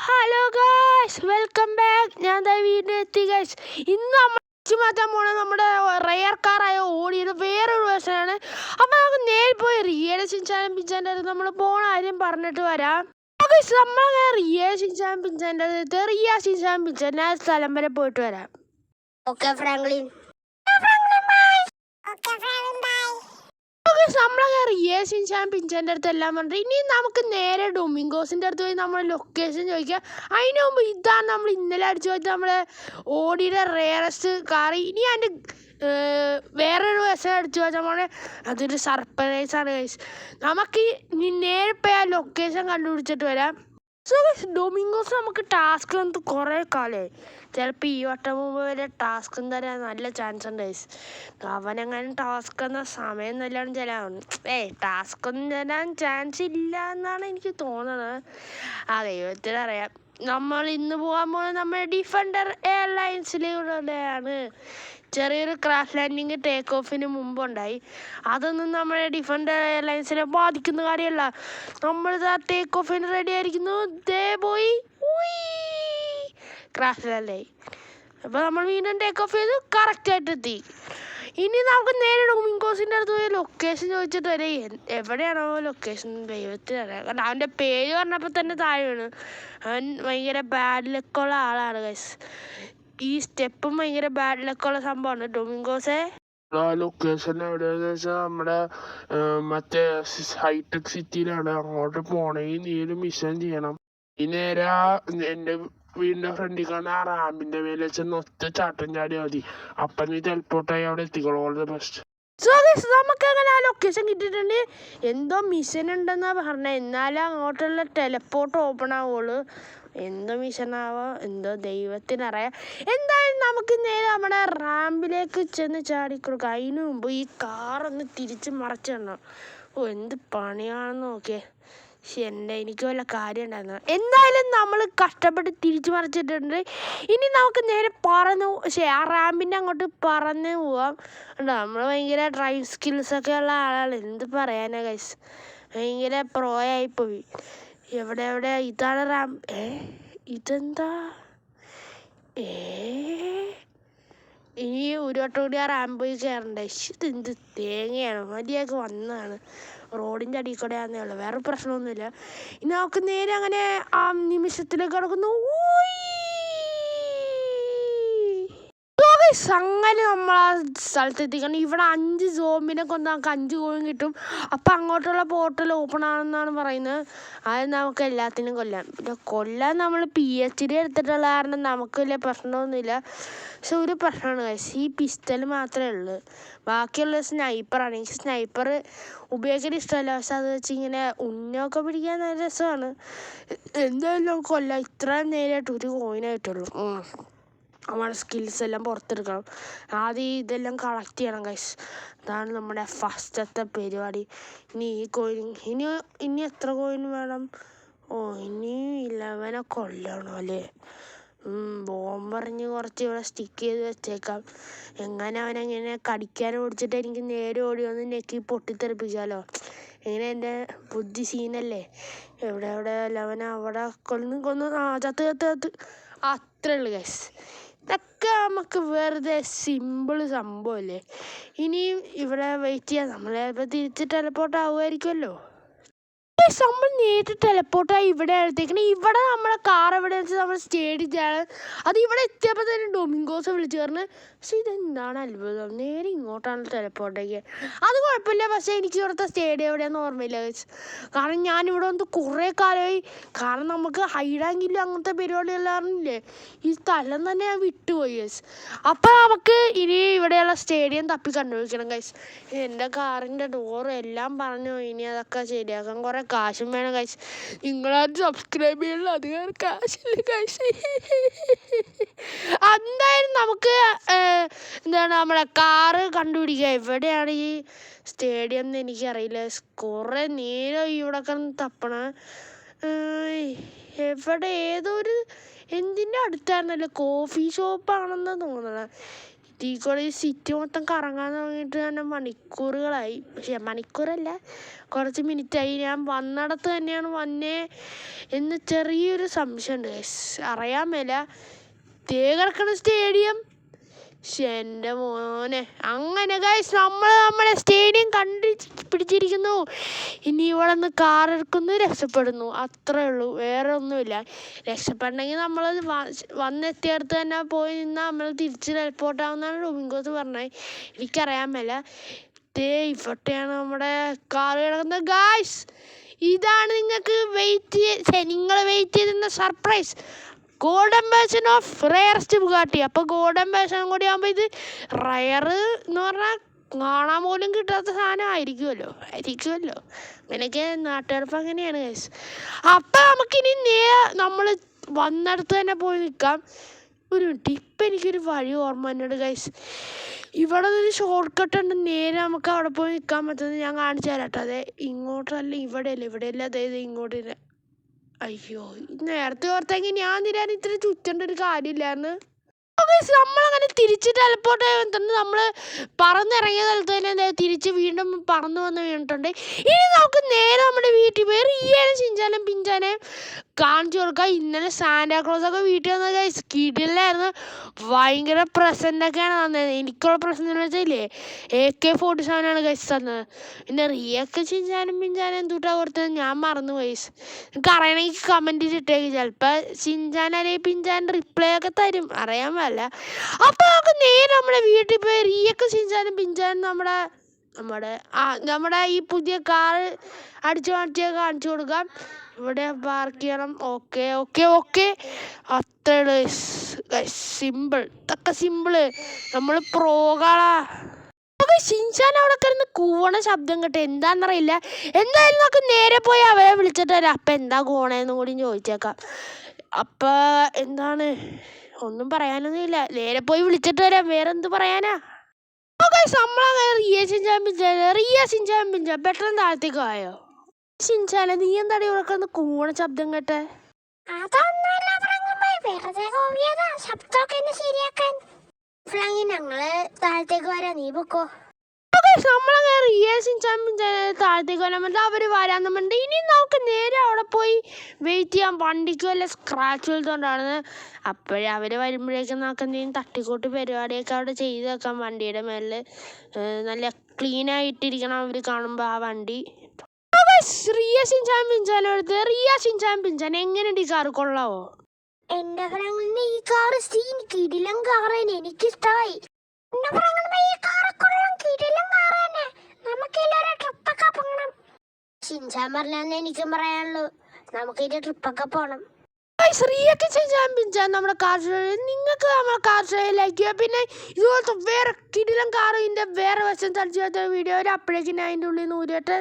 Hello guys, welcome back. ഞാൻ വീണ്ടും എത്തി ഗായ്സ്. ഇന്ന് നമ്മൾ മാറ്റാൻ പോണത് നമ്മുടെ റെയർ കാറായ ഓടിയുടെ വേറൊരു വേർഷനാണ്. അപ്പം നമുക്ക് നേരെ പോയി റിയൽ ഷിൻചാനും പിഞ്ചാൻ്റെ അടുത്ത് നമ്മൾ പോണ കാര്യം പറഞ്ഞിട്ട് വരാം. നമ്മളങ്ങനെ റിയൽ ഷിൻചാനും പിഞ്ചാൻ്റെ അടുത്ത് റിയ ഷിൻചാനും പിഞ്ചാൻ്റെ സ്ഥലം വരെ പോയിട്ട് വരാം. Okay Franklin. നമ്മളങ്ങനെ റിയൽ ഷിൻചാനും പിഞ്ചാൻ്റെ അടുത്ത് എല്ലാം പറഞ്ഞിട്ട് ഇനി നമുക്ക് നേരെ ഡൊമിങ്കോസിൻ്റെ അടുത്ത് പോയി നമ്മൾ ലൊക്കേഷൻ ചോദിക്കാം. അതിന് മുമ്പ് ഇതാണ് നമ്മൾ ഇന്നലെ അടിച്ചു പോയിട്ട് നമ്മളെ ഓടിയുടെ റെയറസ്റ്റ് കാർ. ഇനി അതിൻ്റെ വേറൊരു വശം അടിച്ചു പോയാൽ നമ്മളെ അതൊരു സർപ്രൈസാണ് ഗൈസ്. നമുക്ക് ഇനി നേരെ പോയി ആ ലൊക്കേഷൻ കണ്ടുപിടിച്ചിട്ട് വരാം. ഡൊമിങ്കോസ് നമുക്ക് ടാസ്ക് വന്നിട്ട് കുറേ കാലമായി. ചിലപ്പോൾ ഈ വട്ടം മുമ്പ് വരെ ടാസ്ക് തരാൻ നല്ല ചാൻസ് ഉണ്ട് ഗൈസ്. അവനങ്ങനെ ടാസ്ക് എന്ന സമയം നല്ലോണം ചിലവാണ്. ടാസ്ക് ഒന്നും തരാൻ ചാൻസ് ഇല്ല എന്നാണ് എനിക്ക് തോന്നുന്നത്. ആ ദൈവത്തിനറിയാം. നമ്മൾ ഇന്ന് പോകാൻ പോകുന്നത് നമ്മുടെ ഡിഫൻഡർ എയർലൈൻസിലൂടെയാണ്. ചെറിയൊരു ക്രാഷ് ലാൻഡിങ് ടേക്ക് ഓഫിന് മുമ്പുണ്ടായി. അതൊന്നും നമ്മുടെ ഡിഫൻഡർ എയർലൈൻസിനെ ബാധിക്കുന്ന കാര്യമല്ല. നമ്മളിതാ ടേക്ക് ഓഫിന് റെഡി ആയിരിക്കുന്നു. ദേ പോയി ക്രാഷ് ലാൻഡായി. അപ്പോൾ നമ്മൾ വീണ്ടും ടേക്ക് ഓഫ് ചെയ്ത് കറക്റ്റായിട്ട് എത്തി. ഇനി നമുക്ക് നേരെ ഡൊമിങ്കോസിൻ്റെ അടുത്ത് പോയി ലൊക്കേഷൻ ചോദിച്ചിട്ട് വരെ. എവിടെയാണോ ലൊക്കേഷൻ ദൈവത്തിനറിയാം. കാരണം അവൻ്റെ പേര് പറഞ്ഞപ്പോൾ തന്നെ താഴെ വീണ്. അവൻ ഭയങ്കര ബാഡ് ലക്കുള്ള ആളാണ് ഗൈസ്. ഈ സ്റ്റെപ്പും ഭയങ്കര ബാഡ് ലക്കുള്ള സംഭവമാണ്. ഡൊമിങ്കോസെ ലൊക്കേഷൻ എവിടെയാന്ന് വെച്ചാൽ നമ്മുടെ മറ്റേ ഹൈടെക് സിറ്റിയിലാണ്. അങ്ങോട്ട് പോണെങ്കിൽ നീ ഒരു മിഷൻ ചെയ്യണം. ഈ നേരെ എൻ്റെ വീടിൻ്റെ ഫ്രണ്ടിൽ കാണുന്ന ആ റാമ്പിൻ്റെ മേലെ വെച്ച് ഒറ്റ ചാട്ടം ചാടിയാൽ മതി. അപ്പം നീ ടെലിപ്പോർട്ടായി അവിടെ എത്തിക്കോളൂ. All the best. നമുക്ക് അങ്ങനെ ആ ലൊക്കേഷൻ കിട്ടിയിട്ടുണ്ട്. എന്തോ മിഷൻ ഉണ്ടെന്നാ പറഞ്ഞത്. എന്നാലും അങ്ങോട്ടുള്ള ടെലിപ്പോർട്ട് ഓപ്പൺ ആവുള്ളൂ. എന്തോ മിഷനാവോ എന്തോ ദൈവത്തിനറിയാം. എന്തായാലും നമുക്ക് നേരെ നമ്മുടെ റാമ്പിലേക്ക് ചെന്ന് ചാടിക്കൊടുക്കാം. അതിനു മുമ്പ് ഈ കാറൊന്ന് തിരിച്ച് മറച്ചിടണം. എന്ത് പണിയാണെന്ന് നോക്കിയേ. എനിക്ക് വല്ല കാര്യം ഉണ്ടായിരുന്നു. എന്തായാലും നമ്മൾ കഷ്ടപ്പെട്ട് തിരിച്ചു മറിച്ചിട്ടുണ്ട്. ഇനി നമുക്ക് നേരെ ആ റാമ്പിൻ്റെ അങ്ങോട്ട് പറന്ന് പോവാം. നമ്മൾ ഭയങ്കര ഡ്രൈവ് സ്കിൽസൊക്കെ ഉള്ള ആളാണ്. എന്ത് പറയാനാ ഗൈസ്, ഭയങ്കര പ്രോ ആയിപ്പോയി. എവിടെ ഇതാണ് റാമ്പ്. ഇതെന്താ? ഇനി ഒരു വട്ടം കൂടി ആ റാമ്പ് പോയി കയറണ്ടേ. ഇതെന്ത് തേങ്ങയാണ്. മതിയൊക്കെ വന്നതാണ്. റോഡിൻ്റെ അടിയിൽ കൂടെ ആണെന്നേ ഉള്ളൂ, വേറെ പ്രശ്നമൊന്നുമില്ല. ഇനി നമുക്ക് നേരെ അങ്ങനെ ആ നിമിഷത്തിലേക്ക് കിടക്കുന്നു. അങ്ങനെ നമ്മൾ ആ സ്ഥലത്തെത്തിക്കണം. ഇവിടെ 5 സോംബിനെ കൊന്ന് നമുക്ക് 5 കോയിൻ കിട്ടും. അപ്പം അങ്ങോട്ടുള്ള പോർട്ടൽ ഓപ്പൺ ആണെന്നാണ് പറയുന്നത്. അത് നമുക്ക് എല്ലാത്തിനും കൊല്ലാം. പിന്നെ കൊല്ലാൻ നമ്മൾ PhD എടുത്തിട്ടുള്ള കാരണം നമുക്ക് വലിയ പ്രശ്നമൊന്നുമില്ല. പക്ഷെ ഒരു പ്രശ്നമാണ് ഗൈസ്, ഈ പിസ്റ്റൽ മാത്രമേ ഉള്ളൂ. ബാക്കിയുള്ള സ്നൈപ്പറാണ്. എനിക്ക് സ്നൈപ്പർ ഉപയോഗിക്കാൻ ഇഷ്ടമല്ല. പക്ഷെ അത് വെച്ച് ഇങ്ങനെ ഉന്നമൊക്കെ പിടിക്കാൻ നല്ല രസമാണ്. എന്തായാലും നമുക്ക് കൊല്ലാം. ഇത്രയും നേരമായിട്ട് ഒരു കോയിനായിട്ടുള്ളൂ. നമ്മുടെ സ്കിൽസ് എല്ലാം പുറത്തെടുക്കണം. ആദ്യം ഇതെല്ലാം കളക്ട് ചെയ്യണം ഗൈസ്. അതാണ് നമ്മുടെ ഫസ്റ്റത്തെ പരിപാടി. ഇനി ഈ കോയിൻ ഇനി എത്ര കോയിൻ വേണം? ഇനി 11 കൊല്ലണം അല്ലേ? ബോംബറിഞ്ഞ് കുറച്ച് ഇവിടെ സ്റ്റിക്ക് ചെയ്ത് വെച്ചേക്കാം. എങ്ങനെ അവനെങ്ങനെ കടിക്കാൻ ഓടിച്ചിട്ട് എനിക്ക് നേരെ ഓടി വന്ന് നെക്കി പൊട്ടിത്തെറിപ്പിക്കാമല്ലോ. എങ്ങനെ എൻ്റെ ബുദ്ധി സീനല്ലേ. എവിടെ 11 അവിടെ കൊന്നു ചത്ത് അത്രേ ഉള്ളു ഗൈസ്. ഇതൊക്കെ നമുക്ക് വെറുതെ സിമ്പിൾ സംഭവമല്ലേ. ഇനിയും ഇവിടെ വെയിറ്റ് ചെയ്യാം. നമ്മളിപ്പോൾ തിരിച്ച് ടെലിപ്പോർട്ട് ആവുമായിരിക്കുമല്ലോ. നമ്മൾ നേരിട്ട് ടെലിപ്പോർട്ടായി ഇവിടെ എടുത്തേക്കണം. ഇവിടെ നമ്മളെ കാർ എവിടെ വെച്ചാൽ നമ്മൾ സ്റ്റേഡിയത്തിലാണ്. അത് ഇവിടെ എത്തിയപ്പോൾ തന്നെ ഡൊമിങ്കോസ് വിളിച്ച് പറഞ്ഞ്. പക്ഷെ ഇതെന്താണ് അത്ഭുതം, നേരെ ഇങ്ങോട്ടാണ് ടെലിപ്പോർട്ടേക്ക്. അത് കുഴപ്പമില്ല. പക്ഷേ എനിക്ക് ഇവിടുത്തെ സ്റ്റേഡിയം എവിടെയാണെന്ന് ഓർമ്മയില്ല. കാരണം ഞാനിവിടെ വന്ന് കുറേ കാലമായി. കാരണം നമുക്ക് ഹൈഡാങ്കില്ല അങ്ങനത്തെ പരിപാടികളാറില്ലേ. ഈ സ്ഥലം തന്നെ ഞാൻ വിട്ടുപോയി ഗൈസ്. അപ്പം നമുക്ക് ഇനി ഇവിടെയുള്ള സ്റ്റേഡിയം തപ്പി കണ്ടുപിടിക്കണം ഗൈസ്. എൻ്റെ കാറിൻ്റെ ഡോറും എല്ലാം പറഞ്ഞു. ഇനി അതൊക്കെ ശരിയാക്കാൻ കുറേ കാശും വേണം ഗൈസ്. നിങ്ങളത് സബ്സ്ക്രൈബ് ചെയ്യണം. അധികം കാശില്ല ഗൈസ്. എന്തായാലും നമുക്ക് എന്താണ് നമ്മളെ കാറ് കണ്ടുപിടിക്കുക. എവിടെയാണ് ഈ സ്റ്റേഡിയം എന്ന് എനിക്കറിയില്ല. കുറേ നേരം ഇവിടെ കിടന്ന് തപ്പണം. എവിടെ ഏതോ ഒരു എന്തിൻ്റെ അടുത്തായിരുന്നല്ലോ, കോഫി ഷോപ്പാണെന്ന് തോന്നണം. ഈ സിറ്റി മൊത്തം കറങ്ങാൻ തുടങ്ങിയിട്ട് തന്നെ മണിക്കൂറുകളായി. പക്ഷേ മണിക്കൂറല്ല, കുറച്ച് മിനിറ്റായി. ഞാൻ വന്നിടത്ത് തന്നെയാണ് വന്നേ എന്ന് ചെറിയൊരു സംശയമുണ്ട് ഗൈസ്. അറിയാൻ മേല. കിടക്കണ സ്റ്റേഡിയം. എൻ്റെ മോനെ. അങ്ങനെ ഗൈസ് നമ്മുടെ സ്റ്റേഡിയം പിടിച്ചിരിക്കുന്നു. ഇനി ഇവിടെ നിന്ന് കാർ എടുക്കുന്നു, രക്ഷപ്പെടുന്നു. അത്രേ ഉള്ളൂ, വേറെ ഒന്നുമില്ല. രക്ഷപ്പെടണമെങ്കിൽ നമ്മൾ വന്നെത്തിയടുത്ത് തന്നെ പോയി നിന്നാൽ നമ്മൾ തിരിച്ച് ടെലിപ്പോർട്ടാവുന്നതാണ് ഡൊമിങ്കോസ് പറഞ്ഞത്. എനിക്കറിയാൻ മേല. ഇവിടെയാണ് നമ്മുടെ കാർ കിടക്കുന്നത് ഗൈസ്. ഇതാണ് നിങ്ങൾക്ക് നിങ്ങൾ വെയിറ്റ് ചെയ്തിരുന്ന surprise. Golden version of rarest Bugatti. അപ്പോൾ ഗോൾഡൻ വേർഷൻ കൂടി ആകുമ്പോൾ ഇത് റയർ എന്ന് പറഞ്ഞാൽ കാണാൻ പോലും കിട്ടാത്ത സാധനം ആയിരിക്കുമല്ലോ. അങ്ങനെയൊക്കെ നാട്ടുകാർക്ക് അങ്ങനെയാണ് ഗൈസ്. അപ്പം നമുക്കിനി നമ്മൾ വന്നിടത്ത് തന്നെ പോയി നിൽക്കാം. ഒരു മിനിറ്റ്, ഇപ്പം എനിക്കൊരു വഴി ഓർമ്മ തന്നെയുണ്ട് ഗൈസ്. ഇവിടെ ഒരു ഷോർട്ട് കട്ട് ഉണ്ട്, നേരെ നമുക്ക് അവിടെ പോയി നിൽക്കാൻ പറ്റുന്നത് ഞാൻ കാണിച്ചു തരാം കേട്ടോ. അതെ ഇങ്ങോട്ടല്ല, ഇവിടെയല്ല, അതായത് ഇങ്ങോട്ടില്ല. അയ്യോ, നേരത്തെ ഓർത്തെങ്കിൽ ഞാൻ തിരാൻ ഇത്ര ചുറ്റേണ്ട ഒരു കാര്യമില്ലായിരുന്നു. നമ്മളങ്ങനെ തിരിച്ച് ടെലിപ്പോർട്ട് തന്നെ നമ്മൾ പറന്നിറങ്ങിയ സ്ഥലത്ത് തന്നെ തിരിച്ച് വീണ്ടും പറന്നു വന്ന് വീണിട്ടുണ്ട്. ഇനി നമുക്ക് നേരെ നമ്മുടെ വീട്ടിൽ പോയി റിയലും ചിഞ്ചാനും പിഞ്ചാനെയും കാണിച്ചു കൊടുക്കാം. ഇന്നലെ സാന്റാക്ലോസ് ഒക്കെ വീട്ടിൽ വന്ന സ്കീഡിലായിരുന്നു. ഭയങ്കര പ്രസൻ്റൊക്കെയാണ് തന്നത്. എനിക്കുള്ള പ്രസന്റ് എന്ന് വെച്ചാൽ AK-47 ഗൈസ് തന്നത്. പിന്നെ റിയക്ക് ചിഞ്ചാനും പിഞ്ചാനും എന്തുട്ടാ കൊടുത്തത് ഞാൻ മറന്നു ഗൈസ്. നിങ്ങൾക്ക് അറിയണമെങ്കിൽ കമൻറ്റ് ഇട്ടേക്ക്. ചിലപ്പോൾ ചിഞ്ചാൻ അല്ലെങ്കിൽ പിഞ്ചാൻ റിപ്ലൈ ഒക്കെ തരും, അറിയാൻ പാടില്ല. അപ്പോൾ നമുക്ക് നേരെ നമ്മുടെ വീട്ടിൽ പോയി റിയക്ക് ചിഞ്ചാനും പിഞ്ചാനും നമ്മുടെ ഈ പുതിയ കാർ കാണിച്ചു കൊടുക്കാം. ഇവിടെ പാർക്ക് ചെയ്യണം. ഓക്കെ അത്രേ സിമ്പിൾ. ഇതൊക്കെ സിമ്പിള്. നമ്മൾ പ്രോകളാ. ഷിൻചാൻ അവിടെ കിടന്ന് കൂവണ ശബ്ദം കേട്ടോ, എന്താണെന്നറിയില്ല. എന്തായാലും നമുക്ക് നേരെ പോയി അവരെ വിളിച്ചിട്ട് വരാം. അപ്പം എന്താ കൂണേന്നും കൂടി ചോദിച്ചേക്കാം. അപ്പം എന്താണ്, ഒന്നും പറയാനൊന്നുമില്ല. നേരെ പോയി വിളിച്ചിട്ട് വരാം, വേറെ എന്ത് പറയാനാ. റിയ ഷിൻചാൻ പിഞ്ചാൻ പെട്ടെന്ന് താഴത്തേക്ക് ആയോ. ഷിൻചാനെ നീ എന്താടി ഇവിടെ കിടന്ന് കൂവണ ശബ്ദം കേട്ടെ? ഞങ്ങള് താഴത്തേക്ക് വരാം, നീ പൊക്കോ. താഴത്തേക്ക് വരാൻ പറ്റില്ല, അവര് വരാന്ന് പറഞ്ഞിട്ട്. ഇനി നമുക്ക് നേരെ അവിടെ പോയി വെയിറ്റ് ചെയ്യാം. വണ്ടിക്ക് വല്ല സ്ക്രാച്ച് വലുതുകൊണ്ടാണ്. അപ്പോഴേ അവര് വരുമ്പോഴേക്കും നമുക്ക് എന്തെങ്കിലും തട്ടിക്കൂട്ട് പരിപാടിയൊക്കെ അവിടെ ചെയ്ത് വെക്കാം. വണ്ടിയുടെ മേളിൽ നല്ല ക്ലീൻ ആയിട്ടിരിക്കണം അവര് കാണുമ്പോ ആ വണ്ടി. റിയ ഷിൻചാൻ പിഞ്ചാൻ എങ്ങനെയുണ്ട് ഈ കാറ്, കൊള്ളാവോ? എന്റെ ഫ്രണ്ടിന്റെ ഈ കാർ കിടിലം കാറാണ്, എനിക്കിഷ്ടമായി. ഷിൻചാൻ പറഞ്ഞാൽ എനിക്കും പറയാനുള്ളൂ, നമുക്ക് ഇതിന്റെ ട്രിപ്പൊക്കെ പോണം. നമ്മുടെ കാർ നിങ്ങൾക്ക് നമ്മുടെ കാർ ലൈക്ക് ചെയ്യുക. പിന്നെ ഇതുപോലത്തെ വേറെ കിടിലം കാറിന്റെ വേറെ വശം തടിച്ചു വീഡിയോ അപ്പോഴേക്കും അതിൻ്റെ ഉള്ളിൽ നിന്ന് ഊരിയിട്ട്